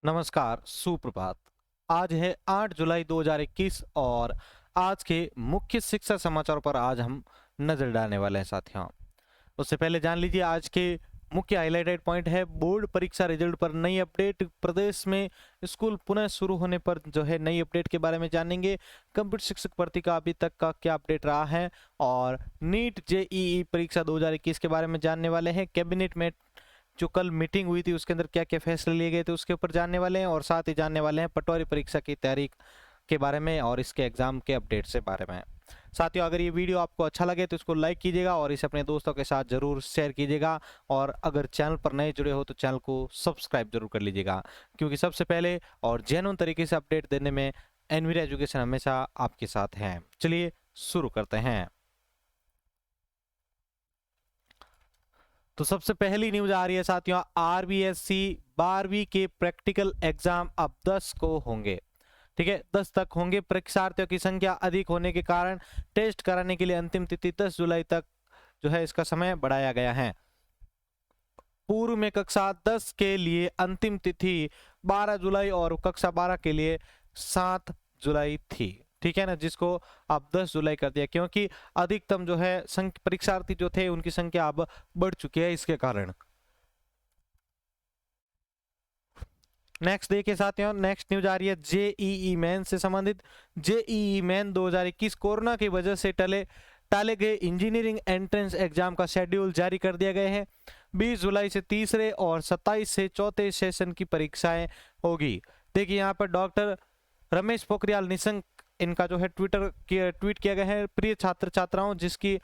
नमस्कार, सुप्रभात। आज है 8 जुलाई 2021 और आज के मुख्य शिक्षा समाचारों पर आज हम नजर डालने वाले हैं साथियों। उससे पहले जान लीजिए आज के मुख्य हाईलाइटेड पॉइंट है बोर्ड परीक्षा रिजल्ट पर नई अपडेट। प्रदेश में स्कूल पुनः शुरू होने पर जो है नई अपडेट के बारे में जानेंगे। कंप्यूटर शिक्षक भर्ती का अभी तक का क्या अपडेट रहा है और नीट जेईई परीक्षा 2021 के बारे में जानने वाले हैं। कैबिनेट में जो कल मीटिंग हुई थी उसके अंदर क्या क्या फैसले लिए गए थे उसके ऊपर जानने वाले हैं और साथ ही जानने वाले हैं पटवारी परीक्षा की तैयारी के बारे में और इसके एग्जाम के अपडेट से बारे में। साथियों, अगर ये वीडियो आपको अच्छा लगे तो इसको लाइक कीजिएगा और इसे अपने दोस्तों के साथ जरूर शेयर कीजिएगा और अगर चैनल पर नए जुड़े हो तो चैनल को सब्सक्राइब जरूर कर लीजिएगा, क्योंकि सबसे पहले और जेन्युइन तरीके से अपडेट देने में एनवीरा एजुकेशन हमेशा आपके साथ है। चलिए शुरू करते हैं। तो सबसे पहली न्यूज आ रही है साथियों, आरबीएससी 12वीं के प्रैक्टिकल एग्जाम अब 10 को होंगे। ठीक है, 10 तक होंगे। परीक्षार्थियों की संख्या अधिक होने के कारण टेस्ट कराने के लिए अंतिम तिथि 10 जुलाई तक जो है इसका समय बढ़ाया गया है। पूर्व में कक्षा 10 के लिए अंतिम तिथि 12 जुलाई और कक्षा 12 के लिए 7 जुलाई थी। ठीक है ना, जिसको अब 10 जुलाई कर दिया क्योंकि अधिकतम जो है परीक्षार्थी जो थे उनकी संख्या अब बढ़ चुकी है इसके कारण। नेक्स्ट देखिए साथियों, नेक्स्ट न्यूज आ रही है जेईई मेन से संबंधित। जेईई मेन 2021 कोरोना की वजह से टाले गए इंजीनियरिंग एंट्रेंस एग्जाम का शेड्यूल जारी कर दिया गया है। 20 जुलाई से तीसरे और 27 से चौथे सेशन की परीक्षाएं होगी। देखिए यहाँ पर डॉक्टर रमेश पोखरियाल निशंक इनका जो है ट्वीट किया गया है। प्रिय छात्र छात्राओं, जिसकी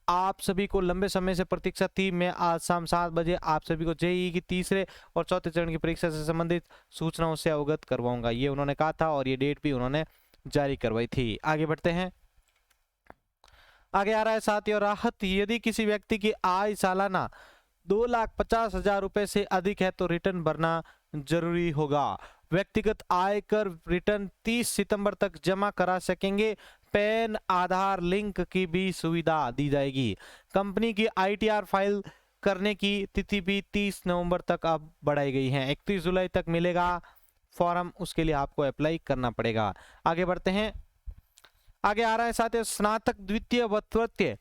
आप सभी को लंबे समय से प्रतीक्षा थी, मैं आज शाम 7 बजे आप सभी को जेईई की तीसरे और चौथे चरण की परीक्षा से संबंधित सूचनाओं से अवगत करवाऊंगा। ये उन्होंने कहा था और ये डेट भी उन्होंने जारी करवाई थी। आगे बढ़ते हैं। आगे आ रहा है साथियों, राहत। यदि किसी व्यक्ति की आय सालाना 2,50,000 रुपए से अधिक है तो रिटर्न भरना जरूरी होगा। व्यक्तिगत आयकर रिटर्न 30 सितंबर तक जमा करा सकेंगे। पैन आधार लिंक की भी सुविधा दी जाएगी। कंपनी की आईटीआर फाइल करने की तिथि भी 30 नवंबर तक अब बढ़ाई गई है। 31 जुलाई तक मिलेगा फॉर्म, उसके लिए आपको अप्लाई करना पड़ेगा। आगे बढ़ते हैं। आगे आ रहा है साथियों, स्नातक द्वितीय व तृतीय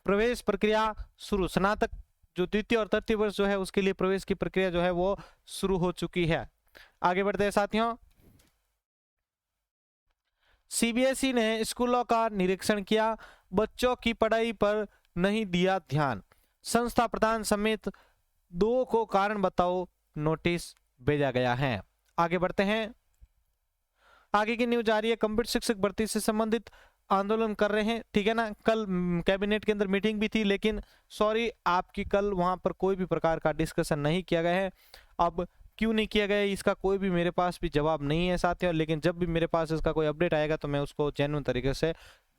प्रवेश प्रक्रिया शुरू। स्नातक जो द्वितीय और तृतीय वर्ष जो है उसके लिए प्रवेश की प्रक्रिया जो है वो शुरू हो चुकी है। आगे बढ़ते हैं साथियों। सीबीएसई ने स्कूलों का निरीक्षण किया, बच्चों की पढ़ाई पर नहीं दिया ध्यान। संस्था प्रधान समेत 2 को कारण बताओ नोटिस भेजा गया है। आगे बढ़ते हैं। आगे की न्यूज आ रही है, कंप्यूटर शिक्षक भर्ती से संबंधित आंदोलन कर रहे हैं। ठीक है ना, कल कैबिनेट के अंदर मीटिंग भी थी लेकिन सॉरी आपकी कल वहां पर कोई भी प्रकार का डिस्कशन नहीं किया गया है। अब क्यों नहीं किया गया इसका कोई भी मेरे पास भी जवाब नहीं है साथियों, लेकिन जब भी मेरे पास इसका कोई अपडेट आएगा तो मैं उसको जेन्युइन तरीके से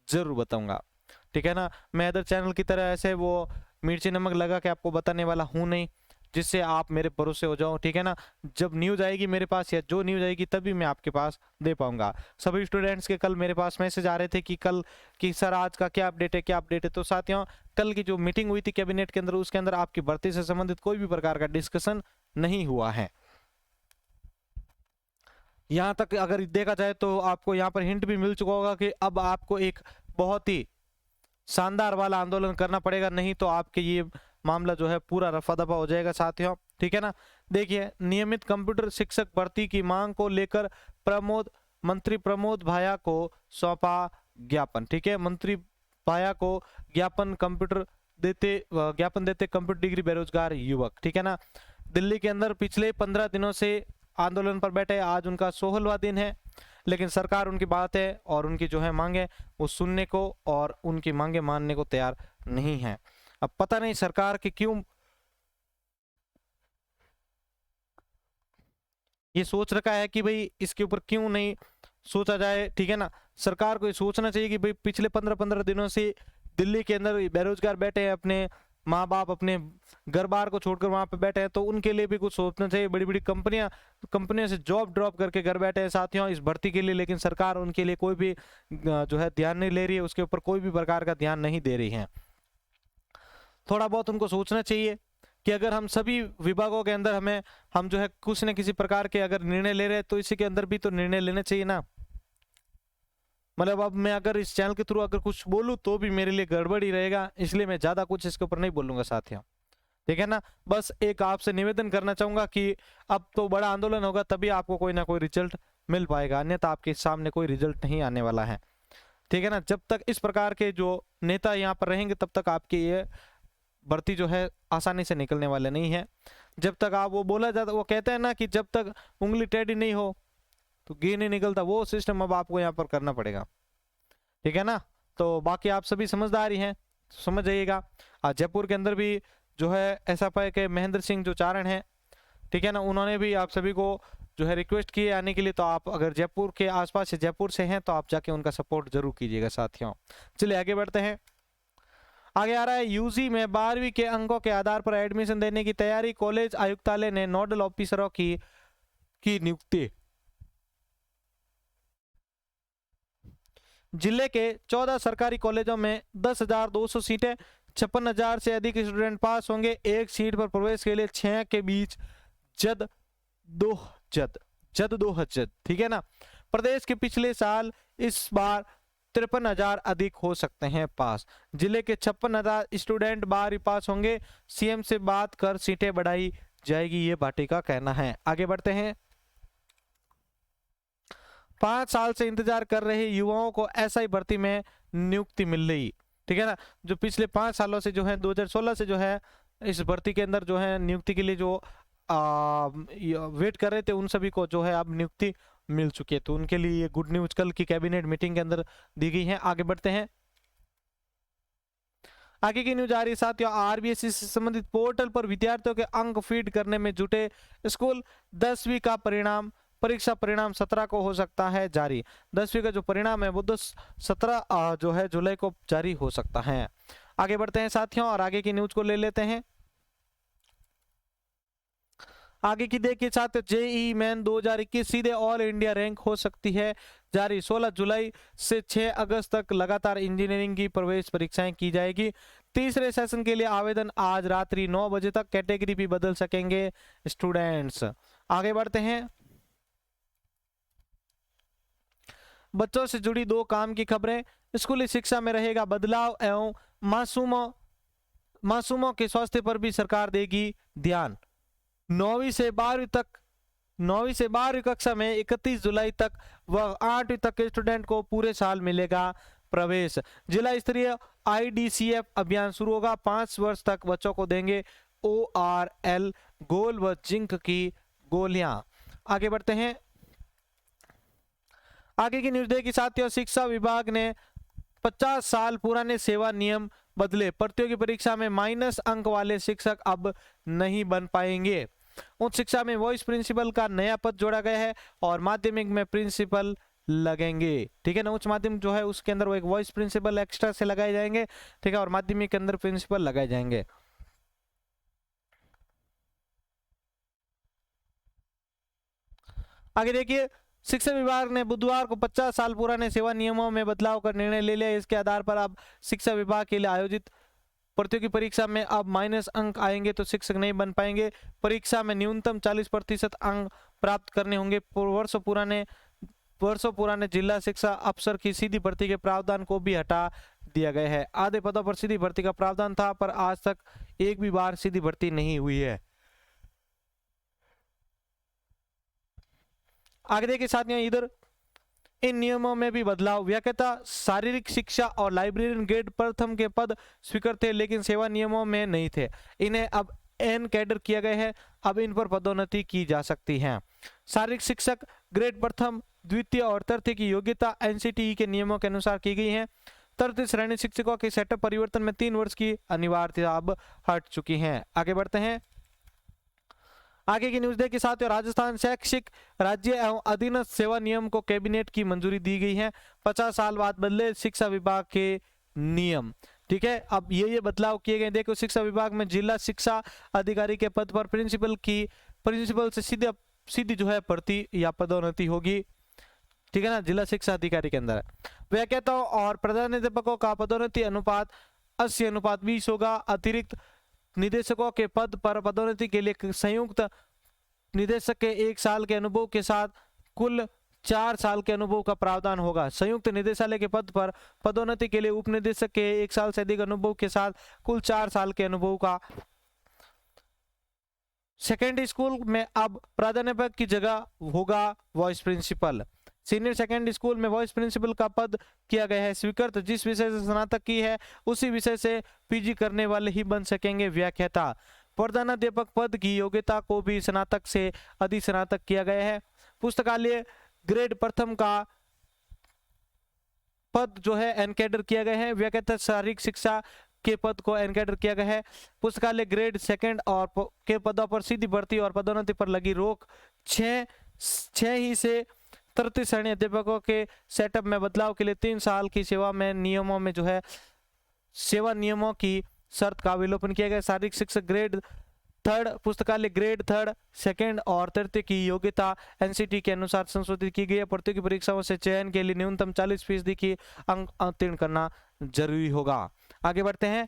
जरूर बताऊंगा। ठीक है ना, मैं अदर चैनल की तरह ऐसे वो मिर्ची नमक लगा के आपको बताने वाला हूं नहीं, जिससे आप मेरे भरोसे हो जाओ। ठीक है ना, जब न्यूज आएगी मेरे पास या जो न्यूज आएगी तभी मैं आपके पास दे पाऊंगा। सभी स्टूडेंट्स के कल मेरे पास मैसेज आ रहे थे कि कल कि सर आज का क्या अपडेट है क्या अपडेट है। तो साथियों, कल की जो मीटिंग हुई थी कैबिनेट के अंदर उसके अंदर आपकी भर्ती से संबंधित कोई भी प्रकार का डिस्कशन नहीं हुआ है। यहाँ तक अगर देखा जाए तो आपको यहाँ पर हिंट भी मिल चुका होगा कि अब आपको एक बहुत ही शानदार वाला आंदोलन करना पड़ेगा, नहीं तो आपके ये मामला जो है पूरा रफा दफा हो जाएगा साथियों। ठीक है ना, देखिए नियमित कंप्यूटर शिक्षक भर्ती की मांग को लेकर मंत्री प्रमोद भाया को सौंपा ज्ञापन। ठीक है, मंत्री भाया को ज्ञापन देते कंप्यूटर डिग्री बेरोजगार युवक। ठीक है ना, दिल्ली के अंदर पिछले 15 दिनों से आंदोलन पर बैठे, आज उनका 16वां दिन है, लेकिन सरकार उनकी बात है और उनकी जो है मांगे वो सुनने को और उनकी मांगे मानने को तैयार नहीं है। अब पता नहीं सरकार की क्यों ये सोच रखा है कि भाई इसके ऊपर क्यों नहीं सोचा जाए। ठीक है ना, सरकार को ये सोचना चाहिए कि भाई पिछले 15 दिनों से दिल्ली के अंदर बेरोजगार बैठे हैं, अपने माँ बाप अपने घर बार को छोड़कर वहां पे बैठे हैं, तो उनके लिए भी कुछ सोचना चाहिए। बड़ी बड़ी कंपनियां से जॉब ड्रॉप करके घर बैठे हैं साथियों इस भर्ती के लिए, लेकिन सरकार उनके लिए कोई भी जो है ध्यान नहीं ले रही है, उसके ऊपर कोई भी प्रकार का ध्यान नहीं दे रही है। थोड़ा बहुत उनको सोचना चाहिए कि अगर हम सभी विभागों के अंदर हम जो है कुछ न किसी प्रकार के अगर निर्णय ले रहे हैं तो इसी के अंदर भी तो निर्णय लेने चाहिए ना। मतलब अब मैं अगर इस चैनल के थ्रू अगर कुछ बोलूं तो भी मेरे लिए गड़बड़ ही रहेगा, इसलिए मैं ज्यादा कुछ इसके ऊपर नहीं बोलूंगा साथियों, ठीक है ना। बस एक आपसे निवेदन करना चाहूंगा कि अब तो बड़ा आंदोलन होगा तभी आपको कोई ना कोई रिजल्ट मिल पाएगा, अन्यथा आपके सामने कोई रिजल्ट नहीं आने वाला है, ठीक है ना। जब तक इस प्रकार के जो नेता यहाँ पर रहेंगे तब तक आपकी ये भर्ती जो है आसानी से निकलने वाले नहीं है। जब तक आप वो बोला जाता, वो कहते हैं ना कि जब तक उंगली टेढ़ी नहीं हो तो घी नहीं निकलता, वो सिस्टम अब आपको यहाँ पर करना पड़ेगा, ठीक है ना। तो बाकी आप सभी समझदारी हैं, समझ जाइएगा। जयपुर के अंदर भी जो है ऐसा पाया कि महेंद्र सिंह जो चारण हैं, ठीक है ना, उन्होंने भी आप सभी को जो है रिक्वेस्ट किए आने के लिए। तो आप अगर जयपुर के आसपास से जयपुर से हैं तो आप जाके उनका सपोर्ट जरूर कीजिएगा साथियों। चलिए आगे बढ़ते हैं। आगे आ रहा है, यूजी में 12वीं के अंकों के आधार पर एडमिशन देने की तैयारी, कॉलेज आयुक्तालय ने नोडल ऑफिसरों की नियुक्ति। जिले के 14 सरकारी कॉलेजों में 10,200 सीटें, 56,000 से अधिक स्टूडेंट पास होंगे। एक सीट पर प्रवेश के लिए 6 के बीच जद दो हजद, ठीक है ना। प्रदेश के पिछले साल इस बार 53,000 अधिक हो सकते हैं पास। जिले के 56,000 स्टूडेंट 12वीं पास होंगे। सीएम से बात कर सीटें बढ़ाई जाएगी, ये भाटी का कहना है। आगे बढ़ते हैं। 5 साल से इंतजार कर रहे युवाओं को एसआई भर्ती में नियुक्ति मिल रही, ठीक है ना। जो पिछले 5 सालों से जो है 2016 से जो है इस भर्ती के अंदर जो है नियुक्ति के लिए जो वेट कर रहे थे उन सभी को जो है अब नियुक्ति मिल चुकी है। तो उनके लिए ये गुड न्यूज कल की कैबिनेट मीटिंग के अंदर दी गई है। आगे बढ़ते हैं। आगे की न्यूज आ रही है साथियों, आरबीएसई से संबंधित पोर्टल पर विद्यार्थियों के अंक फीड करने में जुटे स्कूल। 10वीं का परीक्षा परिणाम 17 को हो सकता है जारी। 10वीं का जो परिणाम है वो 17 जो है जुलाई को जारी हो सकता है। आगे बढ़ते हैं साथियों और आगे की न्यूज को ले लेते हैं। आगे की देखिए साथियों, जेईई मेन 2021 सीधे ऑल इंडिया रैंक हो सकती है जारी। 16 जुलाई से 6 अगस्त तक लगातार इंजीनियरिंग की प्रवेश परीक्षाएं की जाएगी। तीसरे सेशन के लिए आवेदन आज रात्रि 9 बजे तक, कैटेगरी भी बदल सकेंगे स्टूडेंट्स। आगे बढ़ते हैं। बच्चों से जुड़ी 2 काम की खबरें। स्कूली शिक्षा में रहेगा बदलाव एवं मासूमों के स्वास्थ्य पर भी सरकार देगी ध्यान। 9वीं से 12वीं कक्षा में 31 जुलाई तक व 8वीं तक के स्टूडेंट को पूरे साल मिलेगा प्रवेश। जिला स्तरीय आईडीसीएफ अभियान शुरू होगा। 5 वर्ष तक बच्चों को देंगे ORL गोल व जिंक की गोलियां। आगे बढ़ते हैं। आगे की न्यूज देखिए साथियों, शिक्षा विभाग ने 50 साल पुराने सेवा नियम बदले। प्रतियोगी परीक्षा में माइनस अंक वाले शिक्षक अब नहीं बन पाएंगे। उच्च शिक्षा में वॉइस प्रिंसिपल का नया पद जोड़ा गया है और माध्यमिक में प्रिंसिपल लगेंगे, ठीक है ना। उच्च माध्यमिक जो है उसके अंदर वो एक वॉइस प्रिंसिपल एक्स्ट्रा से लगाए जाएंगे, ठीक है, और माध्यमिक के अंदर प्रिंसिपल लगाए जाएंगे। आगे देखिए, शिक्षा विभाग ने बुधवार को 50 साल पुराने सेवा नियमों में बदलाव का निर्णय ले लिया। इसके आधार पर अब शिक्षा विभाग के लिए आयोजित प्रतियोगी परीक्षा में अब माइनस अंक आएंगे तो शिक्षक नहीं बन पाएंगे। परीक्षा में न्यूनतम 40% अंक प्राप्त करने होंगे। वर्षों पुराने जिला शिक्षा अफसर की सीधी भर्ती के प्रावधान को भी हटा दिया गया है। आधे पदों पर सीधी भर्ती का प्रावधान था पर आज तक एक भी बार सीधी भर्ती नहीं हुई है। आगे देखिए साथियों, इधर इन नियमों में भी बदलाव। व्याख्याता, शारीरिक शिक्षा और लाइब्रेरियन ग्रेड प्रथम के पद स्वीकृत थे लेकिन सेवा नियमों में नहीं थे। इन्हें अब एन कैडर किया गया है। अब इन पर पदोन्नति की जा सकती है। शारीरिक शिक्षक ग्रेड प्रथम, द्वितीय और तृतीय की योग्यता एनसीटीई के नियमों के अनुसार की गई है। तृतीय श्रेणी शिक्षकों के सेटअप परिवर्तन में 3 वर्ष की अनिवार्यता अब हट चुकी है। आगे बढ़ते हैं। आगे की न्यूज देखिए साथियों, राजस्थान शैक्षिक राज्य एवं अधीनस्थ सेवा नियम को कैबिनेट की मंजूरी दी गई है। 50 साल बाद बदले शिक्षा विभाग के नियम, ठीक है। अब ये बदलाव किए गए। देखो, शिक्षा विभाग में जिला शिक्षा अधिकारी के पद पर प्रिंसिपल से सीधी जो है भर्ती या पदोन्नति होगी, ठीक है ना, जिला शिक्षा अधिकारी के अंदर। व्याख्याताओं और प्रधानाध्यापकों का पदोन्नति अनुपात 80:20 होगा। अतिरिक्त निदेशकों के पद पर पदोन्नति के लिए संयुक्त निदेशक के 1 साल के अनुभव के साथ कुल 4 साल के अनुभव का प्रावधान होगा। संयुक्त निदेशालय के पद पर पदोन्नति के लिए उप निदेशक के 1 साल से अधिक अनुभव के साथ कुल 4 साल के अनुभव का। सेकेंडरी स्कूल में अब प्राध्यापक की जगह होगा vice principal. Senior secondary school में वाइस प्रिंसिपल का पद किया गया है स्वीकृत। जिस विषय से स्नातक की है उसी विषय से पीजी करने वाले ही बन सकेंगे व्याख्याता। प्रधानाध्यापक पद की योग्यता को भी स्नातक से अधिस्नातक किया गया है। पुस्तकालय ग्रेड प्रथम का पद जो है एनकैडर किया गया है। व्याख्याता शारीरिक शिक्षा के पद को एनकैडर किया गया है। पुस्तकालय ग्रेड सेकंड और के पदों पर सीधी भर्ती और पदोन्नति पर लगी रोक। 6 ही से 33 श्रेणी अध्यापकों के सेटअप में बदलाव के लिए 3 साल की सेवा में नियमों में जो है सेवा नियमों की शर्त का अवलोकन किया गया। शारीरिक शिक्षक ग्रेड 3 पुस्तकालय ग्रेड 3 सेकंड और तृतीय की योग्यता एनसीटी के अनुसार संशोधित की गई है। प्रतियोगी परीक्षाओं से चयन के लिए न्यूनतम 40% की अंक उत्तीर्ण करना जरूरी होगा। आगे बढ़ते हैं।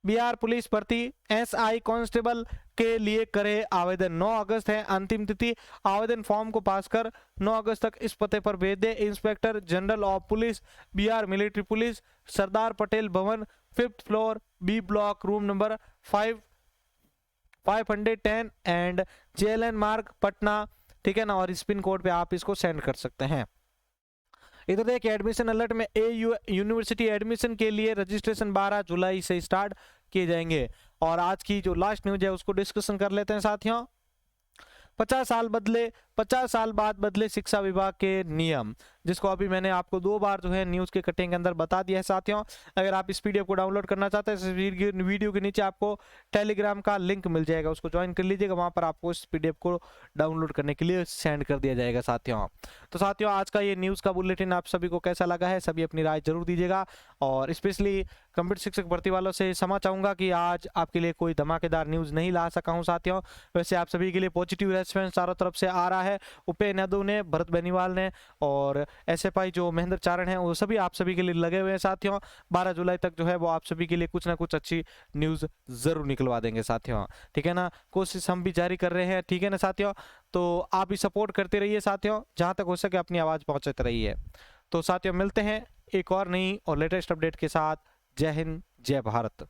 बिहार पुलिस भर्ती एसआई कांस्टेबल के लिए करे आवेदन। 9 अगस्त है अंतिम तिथि। आवेदन फॉर्म को पास कर 9 अगस्त तक इस पते पर भेज दे। Inspector general of police Bihar military police, Sardar Patel Bhavan, 5th floor, B block, room number 510 and JLN Marg, Patna. ठीक है ना। और इस पिन कोड पे आप इसको सेंड कर सकते हैं। इधर देखिए एडमिशन अलर्ट में AU यूनिवर्सिटी एडमिशन के लिए रजिस्ट्रेशन 12 जुलाई से स्टार्ट किए जाएंगे। और आज की जो लास्ट न्यूज है उसको डिस्कशन कर लेते हैं साथियों। 50 साल बाद बदले शिक्षा विभाग के नियम, जिसको अभी मैंने आपको 2 बार जो है न्यूज के कटिंग के अंदर बता दिया है साथियों। अगर आप इस पीडीएफ को डाउनलोड करना चाहते हैं इस वीडियो के नीचे आपको टेलीग्राम का लिंक मिल जाएगा, उसको ज्वाइन कर लीजिएगा। वहां पर आपको इस पीडीएफ को डाउनलोड करने के लिए सेंड कर दिया जाएगा साथियों। तो साथियों आज का ये न्यूज का बुलेटिन आप सभी को कैसा लगा है, सभी अपनी राय जरूर दीजिएगा। और स्पेशली कंप्यूटर शिक्षक भर्ती वालों से क्षमा चाहूंगा कि आज आपके लिए कोई धमाकेदार न्यूज नहीं ला सका हूं साथियों। वैसे आप सभी के लिए पॉजिटिव रेस्पॉन्स चारों तरफ से आ रहा है। उपेन यादव ने, भरत बेनीवाल ने और SFI जो महेंद्र चारण है वो सभी आप सभी के लिए लगे हुए हैं साथियों। 12 जुलाई तक जो है वो आप सभी के लिए कुछ ना कुछ अच्छी न्यूज जरूर निकलवा देंगे साथियों। ठीक है ना। कोशिश हम भी जारी कर रहे हैं। ठीक है ना साथियों। तो आप भी सपोर्ट करते रहिए साथियों, जहां तक हो सके अपनी आवाज पहुंचाते रहिए। तो साथियों मिलते हैं एक और नई और लेटेस्ट अपडेट के साथ। जय हिंद, जय भारत।